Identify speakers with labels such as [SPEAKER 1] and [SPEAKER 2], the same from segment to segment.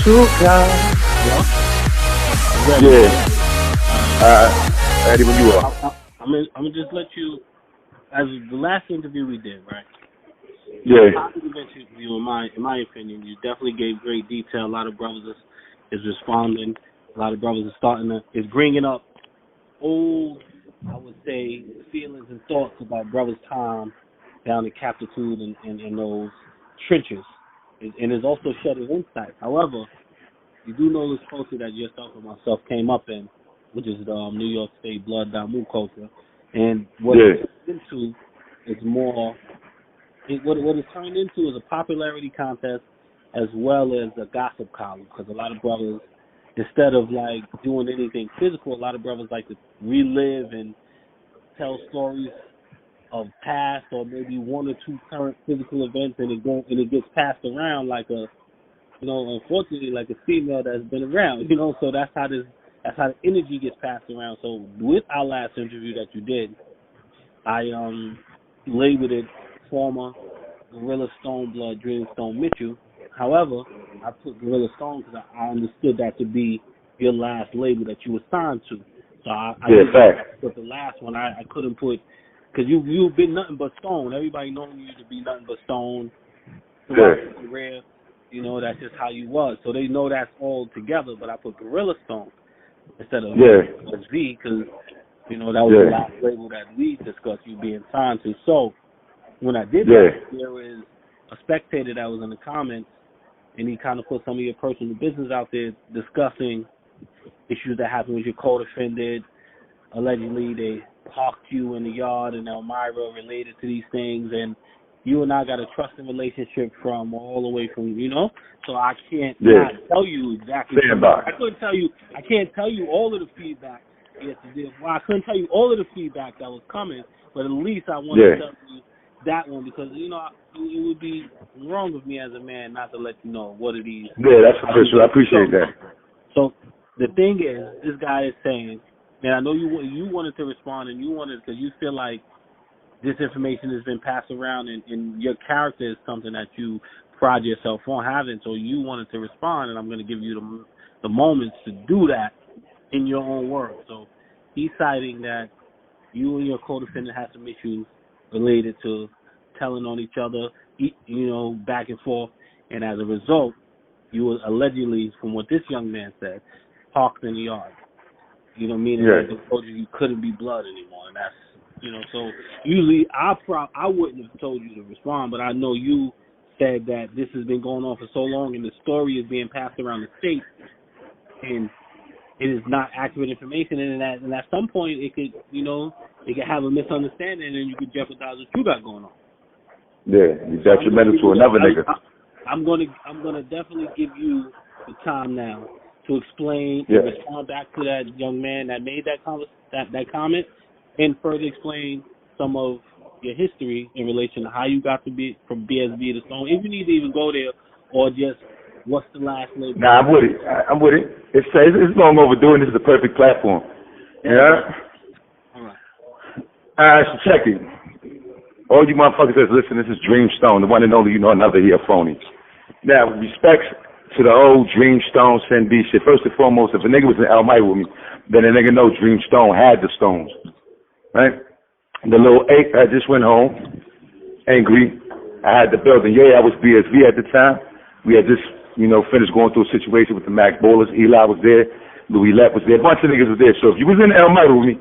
[SPEAKER 1] Sugar.
[SPEAKER 2] Ready.
[SPEAKER 1] Ready when you are.
[SPEAKER 2] I'm gonna just let you, as the last interview we did, right?
[SPEAKER 1] Yeah.
[SPEAKER 2] Positive interview, in my opinion, you definitely gave great detail. A lot of brothers is responding. A lot of brothers is bringing up old, I would say, feelings and thoughts about brothers' time down in Capitude and in those trenches, and is also shedding insight. However, you do know this culture that yourself and myself came up in, which is the New York State blood Damu culture, and what it's into is more. What it's turned into is a popularity contest as well as a gossip column, because a lot of brothers, instead of like doing anything physical, a lot of brothers like to relive and tell stories of past or maybe one or two current physical events, and it gets passed around like a, unfortunately, like a female that's been around, So that's how the energy gets passed around. So with our last interview that you did, I labeled it former Guerrilla Stone Blood DreamStone Mitchell. However, I put Guerrilla Stone because I understood that to be your last label that you were signed to. So I put the last one. I couldn't put, because you've been nothing but Stone. Everybody known you to be nothing but Stone throughout your career. That's just how you was. So they know that's all together. But I put Guerrilla Stone instead of Z, because that was the last label that we discussed you being signed to. So when I did that, there was a spectator that was in the comments, and he kind of put some of your personal business out there discussing issues that happened with your co-defendant. Allegedly, they parked you in the yard in Elmira related to these things, and you and I got a trusting relationship from all the way from, so I can't not tell you exactly. I can't tell you all of the feedback. I couldn't tell you all of the feedback that was coming, but at least I want to tell you that one, because it would be wrong of me as a man not to let you know what it is.
[SPEAKER 1] Yeah, that's for sure. I appreciate that.
[SPEAKER 2] So the thing is, this guy is saying, and I know you wanted to respond, and you wanted, because you feel like this information has been passed around, and your character is something that you pride yourself on having. So you wanted to respond, and I'm going to give you the moments to do that in your own words. So he's citing that you and your co-defendant had some issues related to telling on each other, back and forth, and as a result, you were allegedly, from what this young man said, parked in the yard. Meaning that they told you couldn't be blood anymore, and that's, so usually I wouldn't have told you to respond, but I know you said that this has been going on for so long, and the story is being passed around the state, and it is not accurate information, and at some point it could, it could have a misunderstanding, and you could jeopardize what you got going on.
[SPEAKER 1] Yeah, you're detrimental to another nigga.
[SPEAKER 2] I'm gonna definitely give you the time now to explain and respond back to that young man that made that comment, and further explain some of your history in relation to how you got to be from BSB to Stone. If you need to even go there, or just what's the last label?
[SPEAKER 1] Nah, I'm with it. It's long overdue, and this is the perfect platform. Yeah. All right, so check it. All you motherfuckers that's listening, this is DreamStone, the one and only, another here phony. Now, with respects to the old DreamStone Send B shit, first and foremost, if a nigga was in Elmira with me, then a nigga know DreamStone had the stones, right? The little ape, I just went home, angry. I had the building. Yeah, I was BSV at the time. We had just, finished going through a situation with the Mac Ballers. Eli was there. Louis Lett was there. A bunch of niggas was there. So if you was in Elmira with me,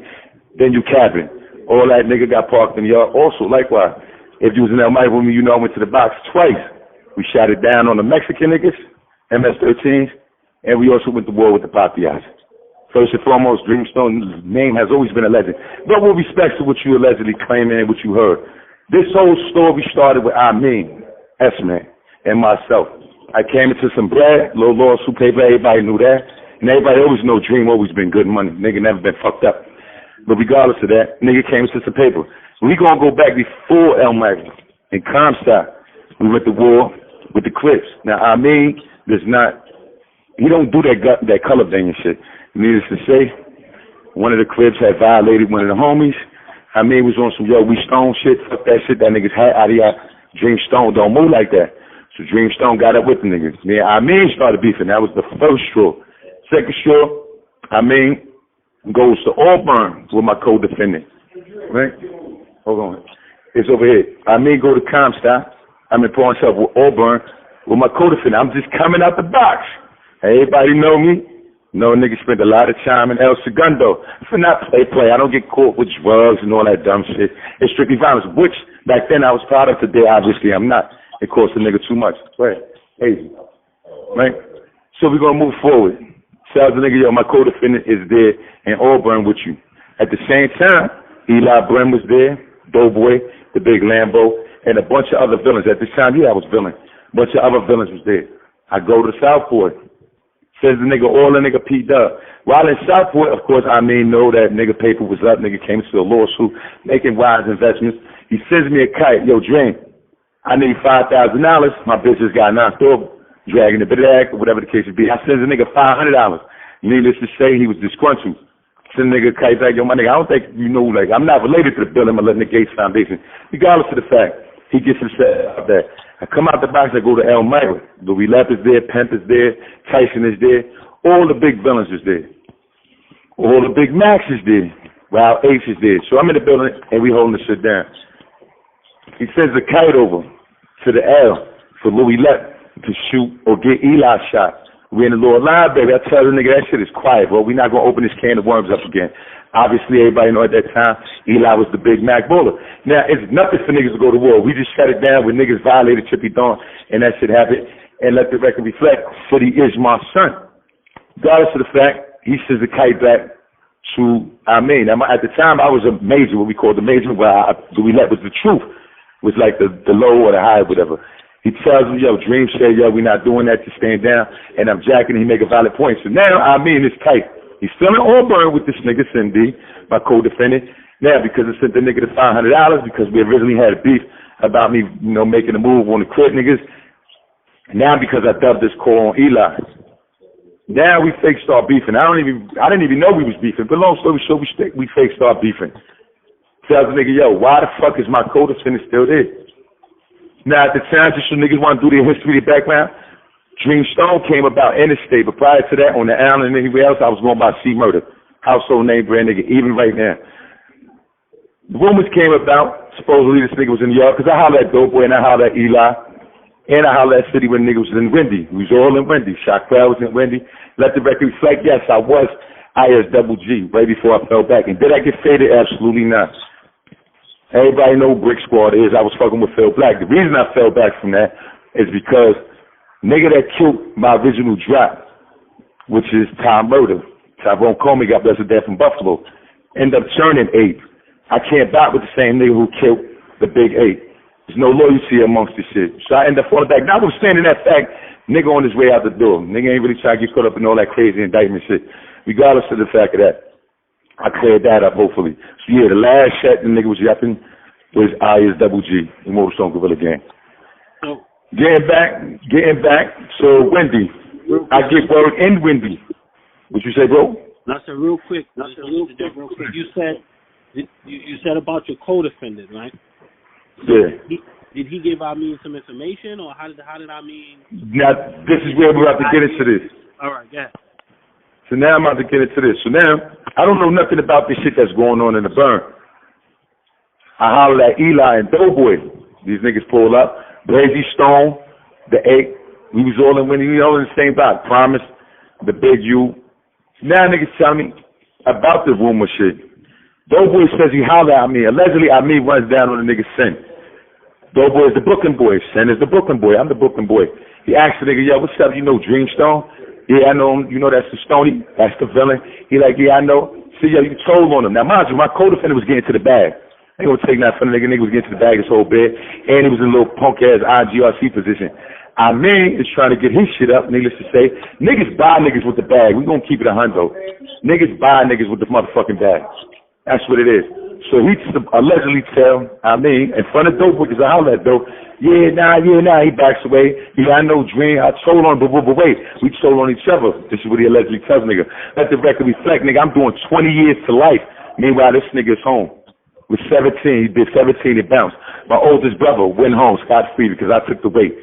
[SPEAKER 1] then you capping. All that nigga got parked in the yard. Also, likewise, if you was in Elmira with me, I went to the box twice. We shot it down on the Mexican niggas, MS-13s, and we also went to war with the Papias. First and foremost, DreamStone's name has always been a legend. But with respect to what you allegedly claiming and what you heard, this whole story started with S-Man, and myself. I came into some bread, little lawsuit paper, everybody knew that. And everybody always know Dream always been good money. Nigga never been fucked up. But regardless of that, nigga came into some paper. We gonna go back before Elmira in Comstock. We went to war with the Crips. Now, he don't do that color banging shit. Needless to say, one of the Crips had violated one of the homies. Was on some we Stone shit. Fuck that shit. That nigga's hat out of your DreamStone don't move like that. So DreamStone got up with the niggas. Me and I mean started beefing. That was the first straw. Second straw, I mean goes to Auburn with my co-defendant. Right? Hold on. It's over here. I mean go to Comstock. I'm in pawn shop with Auburn with my co-defendant. I'm just coming out the box. Everybody know me. No nigga spent a lot of time in El Segundo. For not play. I don't get caught with drugs and all that dumb shit. It's strictly violence, which back then I was proud of. Today, obviously, I'm not. It cost a nigga too much. Right? Easy. Right? So we're going to move forward. Tell the nigga, yo, my co-defendant is there in Auburn with you. At the same time, Eli Brim was there, Doughboy, the big Lambo, and a bunch of other villains. At this time, yeah, I was villain. A bunch of other villains was there. I go to Southport. Says the nigga, all the nigga P-Dub. While in Southport, of course, I mean, know that nigga paper was up. Nigga came to a lawsuit, making wise investments. He sends me a kite. Yo, Dream, I need $5,000. My business got knocked over, dragging the bag, or whatever the case would be. I sends a nigga $500. Needless to say, he was disgruntled. Send a nigga a kite back. Yo, my nigga, I don't think you know, like, I'm not related to the Bill and Melinda Gates Foundation. Regardless of the fact, he gets upset about that. I come out the box, I go to El Myra. Louis Lep is there, Pimp is there, Tyson is there. All the big villains is there. All the big Max is there. Wild Ace is there. So I'm in the building, and we holding the shit down. He sends a kite over to the L for Louis Lep to shoot or get Eli shot. We in the lower line, baby. I tell the nigga, that shit is quiet, bro. We're not going to open this can of worms up again. Obviously, everybody know at that time, Eli was the big Mac Bowler. Now, it's nothing for niggas to go to war. We just shut it down when niggas violated Chippy Dawn, and that shit happened. And let the record reflect, City is my son. Regardless of the fact, he sends the kite back to, I mean, at the time, I was a major, what we called the major, where Louis Lep was the truth, was like the low or the high, whatever. He tells me, yo, Dream said, yo, we're not doing that, to stand down, and I'm jacking, and he make a valid point. So now, I mean, it's tight. He's still in Auburn with this nigga, Cindy, my co-defendant. Now, because I sent the nigga the $500, because we originally had a beef about me, you know, making a move on the crib niggas. Now, because I dubbed this call on Eli. Now we fake start beefing. I didn't even know we was beefing. But long story short, we fake start beefing. Tells the nigga, yo, why the fuck is my co-defendant still there? Now, at the time, just so niggas want to do their history, their background, DreamStone came about interstate, but prior to that, on the island and anywhere else, I was going by C-Murder. Household name brand nigga, even right now. The rumors came about, supposedly this nigga was in New York, because I hollered at Doughboy and I hollered at Eli, and I hollered at City when the nigga was in Wendy. We was all in Wendy. Shot Crowd was in Wendy. Let the record reflect, yes, I was ISGG right before I fell back. And did I get faded? Absolutely not. Everybody know who Brick Squad is. I was fucking with Phil Black. The reason I fell back from that is because nigga that killed my original drop, which is Tom Murder, Tyrone Comey, got blessed death from Buffalo, ended up turning 8. I can't bat with the same nigga who killed the big 8. There's no loyalty amongst this shit. So I end up falling back. Notwithstanding that fact, nigga on his way out the door. Nigga ain't really trying to get caught up in all that crazy indictment shit. Regardless of the fact of that, I cleared that up, hopefully. So yeah, the last shot the nigga was yapping was ISGG, the Motorstone Guerrilla Gang.
[SPEAKER 2] So,
[SPEAKER 1] Getting back, so Wendy, I get word in Wendy. What you say, bro?
[SPEAKER 2] Real quick. You said about your co-defendant, right?
[SPEAKER 1] Yeah.
[SPEAKER 2] Did he give Amin some information, or how did Amin?
[SPEAKER 1] Now, this is where we're about to get into this.
[SPEAKER 2] All right, go ahead.
[SPEAKER 1] So now I'm about to get into this. So now, I don't know nothing about this shit that's going on in the burn. I hollered at Eli and Doughboy. These niggas pull up. Blazy Stone, the 8, we was all in Winnie, we all in the same box. Promise, the big U. Now niggas tell me about the rumor shit. Doughboy says he hollered at me. Allegedly, Amin runs down on the nigga Sin. Doughboy is the booking boy. Sin is the booking boy. I'm the booking boy. He asked the nigga, yo, what's up? You know DreamStone? Yeah, I know him. You know that's the Stony. That's the villain. He like, yeah, I know. See, yo, you told on him. Now, mind you, my co-defendant was getting to the bag. I ain't gonna take that from the nigga. Nigga was getting to the bag his whole bed. And he was in a little punk-ass IGRC position. Amin is trying to get his shit up, needless to say. Niggas buy niggas with the bag. We gonna keep it 100. Niggas buy niggas with the motherfucking bag. That's what it is. So he allegedly tell Amin in front of Dope, because I holler at Dope, yeah, nah, he backs away. Yeah, I know Dream. I told on, but wait, we told on each other. This is what he allegedly tells nigga. Let the record reflect, nigga, I'm doing 20 years to life. Meanwhile, this nigga's home. With 17, he did 17 and bounced. My oldest brother went home scot-free because I took the weight.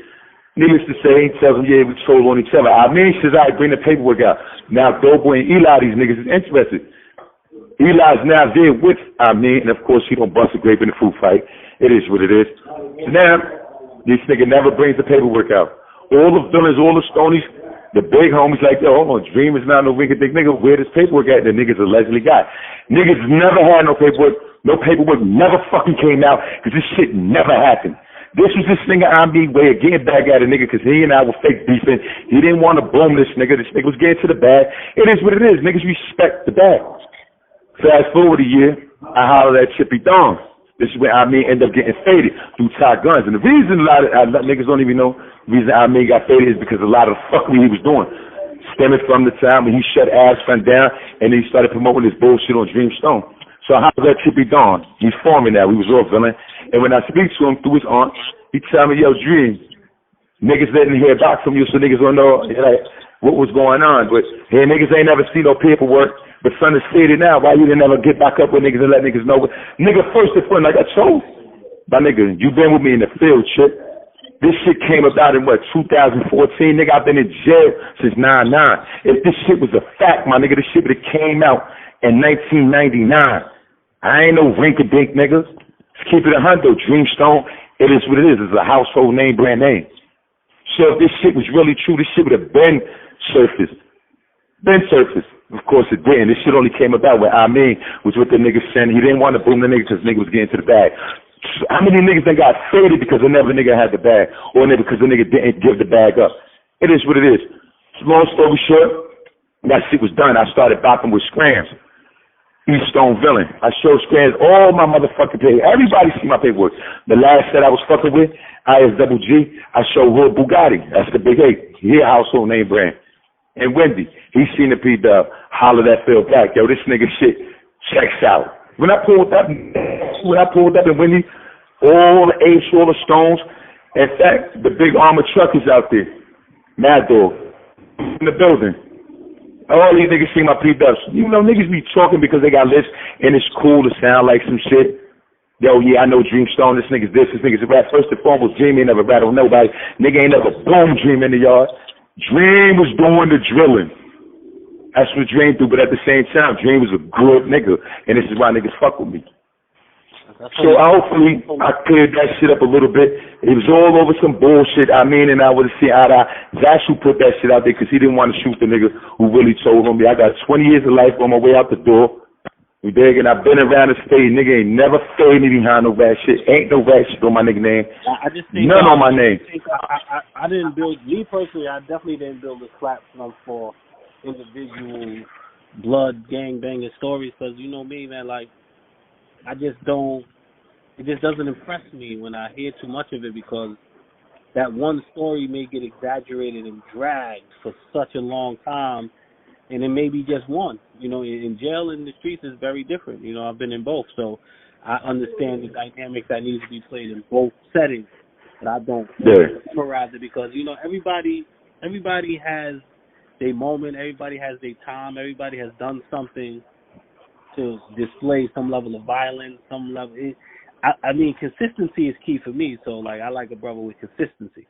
[SPEAKER 1] Needless to say, he tells them, yeah, we told on each other. I mean, says, all right, bring the paperwork out. Now, Doughboy and Eli, these niggas is interested. Eli's now there with and of course, he don't bust a grape in the food fight. It is what it is. So now, this nigga never brings the paperwork out. All the villains, all the Stonies, the big homies like, yo, hold on, Dream is not no rinky-dink nigga. Where this paperwork at? The niggas allegedly got. Niggas never had no paperwork. No paperwork never fucking came out because this shit never happened. This was this nigga R&B way of getting back at a nigga because he and I were fake beefing. He didn't want to boom this nigga. This nigga was getting to the bag. It is what it is. Niggas respect the bag. Fast forward a year, I hollered at Chippy Dawn. This is where end up getting faded through Todd Guns. And the reason a lot of niggas don't even know the reason got faded is because a lot of the fuckery he was doing stemming from the time when he shut Ass Fun down and then he started promoting this bullshit on DreamStone. So I hollered at Chippy Dawn. He's forming now. We was all villain. And when I speak to him through his aunt, he tell me, yo, Dream, niggas didn't hear back from you, so niggas don't know like, what was going on. But hey, niggas ain't never seen no paperwork. But son is stated now, why you didn't ever get back up with niggas and let niggas know? Nigga, first and foremost, like I told my nigga, you been with me in the field, shit. This shit came about in, 2014? Nigga, I've been in jail since 99. If this shit was a fact, my nigga, this shit would have came out in 1999. I ain't no rink-a-dink, niggas. Let's keep it 100, DreamStone. It is what it is. It's a household name, brand name. So if this shit was really true, this shit would have been surfaced. Of course it didn't. This shit only came about when was with the nigga saying he didn't want to boom the nigga because the nigga was getting to the bag. How many niggas that got faded because another nigga had the bag or because the nigga didn't give the bag up? It is what it is. Long story short, that shit was done. I started bopping with Scrams. East Stone Villain. I showed Scrams all my motherfucking paperwork. Everybody see my paperwork. The last set I was fucking with, ISGG, I showed Will Bugatti. That's the big 8. He a household name brand. And Wendy, he seen the P-Dub, holler that Phil back. Yo, this nigga shit checks out. When I pulled up in Wendy, all the Ace, all the Stones, in fact, the big armored truck is out there. Mad Dog. In the building. All these niggas see my P-Dubs. You know, niggas be talking because they got lists and it's cool to sound like some shit. Yo, yeah, I know DreamStone, this nigga's this nigga's a rap. First and foremost, Dream ain't never rattled nobody. Nigga ain't never boom Dream in the yard. Dream was doing the drilling. That's what Dream do, but at the same time, Dream was a good nigga, and this is why niggas fuck with me. So hopefully I cleared that shit up a little bit. It was all over some bullshit. And I would have seen Zash who put that shit out there because he didn't want to shoot the nigga who really told on me. I got 20 years of life on my way out the door. You dig? And I've been around the state. Nigga ain't never faded me behind no bad shit. Ain't no bad shit on my nigga name.
[SPEAKER 2] I just think
[SPEAKER 1] none on my name.
[SPEAKER 2] I didn't build, me personally, I definitely didn't build this platform for individual blood gang banging stories because you know me, man, like, I just don't, it just doesn't impress me when I hear too much of it because that one story may get exaggerated and dragged for such a long time. And it may be just one. You know, in jail and the streets is very different. You know, I've been in both, so I understand the dynamics that needs to be played in both settings. But I don't memorize it because, you know, everybody has their moment. Everybody has their time. Everybody has done something to display some level of violence, some level. I mean, consistency is key for me. So, like, I like a brother with consistency.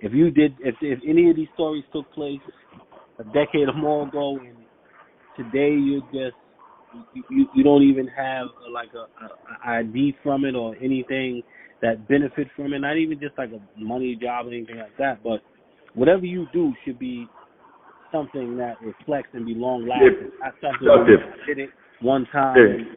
[SPEAKER 2] If any of these stories took place a decade or more ago, and today you don't even have like a ID from it or anything that benefits from it, not even just like a money job or anything like that, but whatever you do should be something that reflects and be long lasting. Not something you did it one time. And,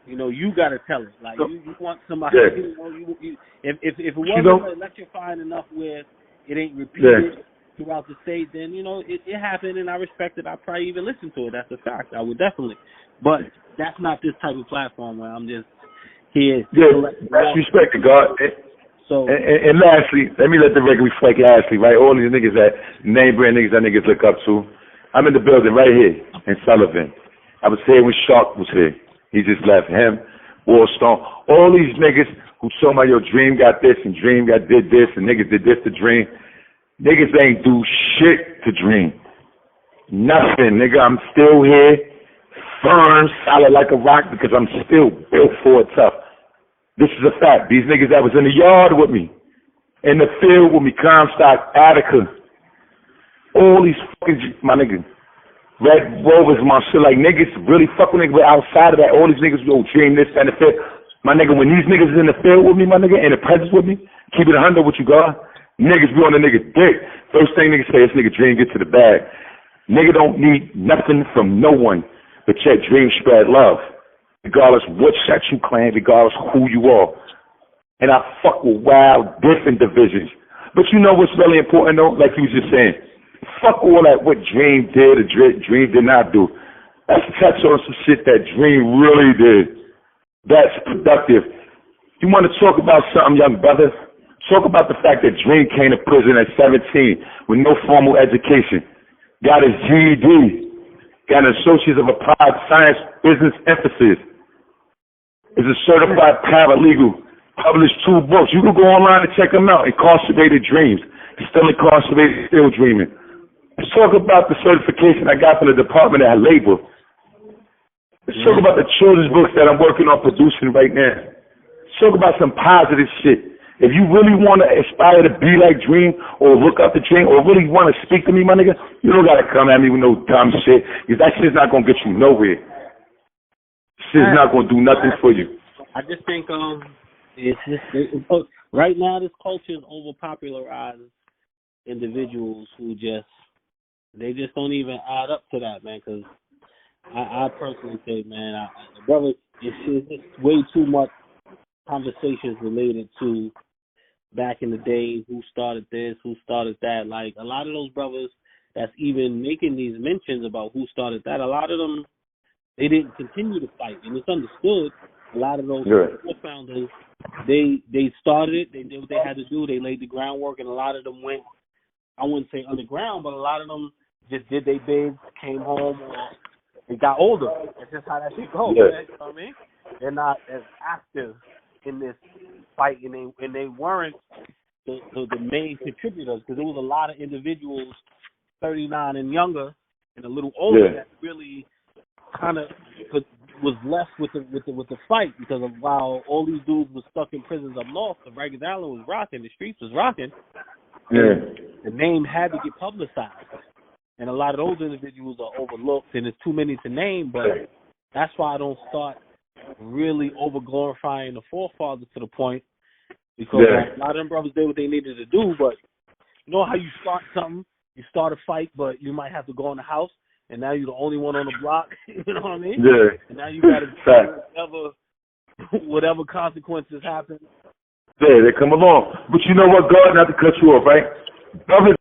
[SPEAKER 2] you know, you got to tell it. Like you want somebody. You know, if it wasn't electrifying enough where it ain't repeated throughout the state, then, you know, it happened and I respect it. I probably even listen to it. That's a fact. I would definitely. But that's not this type of platform where I'm just here.
[SPEAKER 1] That's respect to God. So, and lastly, let me let the record reflect lastly, right? All these niggas that name brand niggas that niggas look up to. I'm in the building right here in Sullivan. I was here when Shark was here. He just left. Him, Warstone, all these niggas who told me, yo, Dream got this and Dream did this and niggas did this to Dream. Niggas ain't do shit to Dream. Nothing, nigga. I'm still here, firm, solid like a rock because I'm still built for it tough. This is a fact. These niggas that was in the yard with me in the field with me, Comstock, Attica, all these fucking, my nigga, Red Rovers, my shit, like niggas really fuck with niggas, but outside of that, all these niggas, yo, Dream this and the field. My nigga, when these niggas is in the field with me, my nigga, in the presence with me, keep it 100 with you, God. Niggas be on the nigga dick. First thing niggas say, this nigga Dream get to the bag. Nigga don't need nothing from no one but your Dream spread love. Regardless what sex you claim, regardless who you are. And I fuck with wild, different divisions. But you know what's really important though? Like you was just saying, fuck all that what Dream did or Dream did not do. Let's touch on some shit that Dream really did. That's productive. You want to talk about something, young brother? Talk about the fact that Dream came to prison at 17 with no formal education. Got his GED. Got an Associate of Applied Science Business Emphasis. Is a certified paralegal. Published 2 books. You can go online and check them out. Incarcerated Dreams. Still incarcerated, still dreaming. Let's talk about the certification I got from the Department of Labor. Let's talk about the children's books that I'm working on producing right now. Let's talk about some positive shit. If you really want to aspire to be like Dream or look up to Dream or really want to speak to me, my nigga, you don't got to come at me with no dumb shit because that shit's not going to get you nowhere. Shit's not going to do nothing for you.
[SPEAKER 2] I just think right now this culture is overpopularized individuals who they just don't even add up to that, man, because I personally say, man, brother, it's just way too much conversations related to back in the day, who started this, who started that. Like, a lot of those brothers that's even making these mentions about who started that, a lot of them, they didn't continue to fight. And it's understood. A lot of those founders, they started it, they did what they had to do, they laid the groundwork, and a lot of them went, I wouldn't say underground, but a lot of them just did their bids, came home, or they got older. That's just how that shit goes. Yeah. You know what I mean? They're not as active in this fight, and they weren't the main contributors, because there was a lot of individuals 39 and younger and a little older that really kind of was left with the fight, because of while all these dudes were stuck in prisons up north, the Rikers Island was rocking, the streets was rocking. The name had to get publicized, and a lot of those individuals are overlooked, and there's too many to name. But that's why I don't start really over glorifying the forefathers to the point, because a lot of them brothers did what they needed to do. But you know how you start something, you start a fight, but you might have to go in the house, and now you're the only one on the block. You know what I mean? Yeah. And now you got to whatever consequences happen.
[SPEAKER 1] Yeah, they come along. But you know what, God, not to cut you off, right? Brothers